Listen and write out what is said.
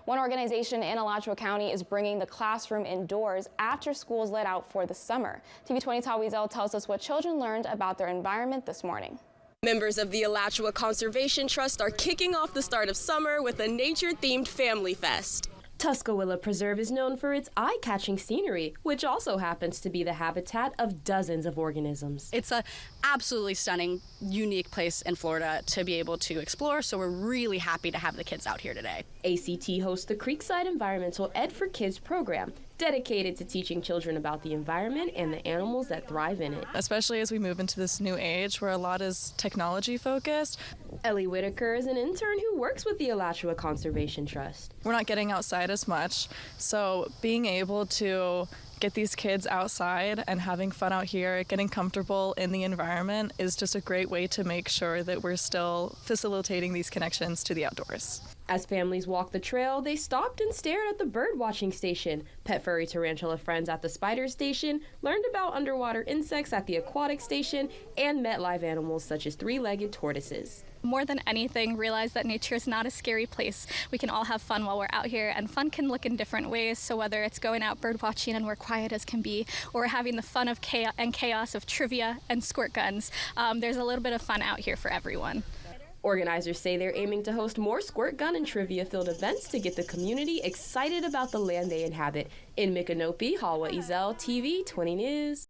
One organization in Alachua County is bringing the classroom indoors after schools let out for the summer. TV 20's Wiesel tells us what children learned about their environment this morning. Members of the Alachua Conservation Trust are kicking off the start of summer with a nature-themed family fest. Tuscaloosa Preserve is known for its eye-catching scenery, which also happens to be the habitat of dozens of organisms. It's an absolutely stunning, unique place in Florida to be able to explore, so we're really happy to have the kids out here today. ACT hosts the Creekside Environmental Ed for Kids program, dedicated to teaching children about the environment and the animals that thrive in it. Especially as we move into this new age where a lot is technology focused. Ellie Whitaker is an intern who works with the Alachua Conservation Trust. We're not getting outside as much, so being able to get these kids outside and having fun out here, getting comfortable in the environment is just a great way to make sure that we're still facilitating these connections to the outdoors. As families walked the trail, they stopped and stared at the bird watching station. Pet furry tarantula friends at the spider station, learned about underwater insects at the aquatic station, and met live animals such as three-legged tortoises. More than anything, realize that nature is not a scary place. We can all have fun while we're out here, and fun can look in different ways. So whether it's going out bird watching and we're quiet as can be, or having the fun of chaos of trivia and squirt guns, there's a little bit of fun out here for everyone. Organizers say they're aiming to host more squirt gun and trivia-filled events to get the community excited about the land they inhabit. In Micanopy, Wiesel, TV 20 News.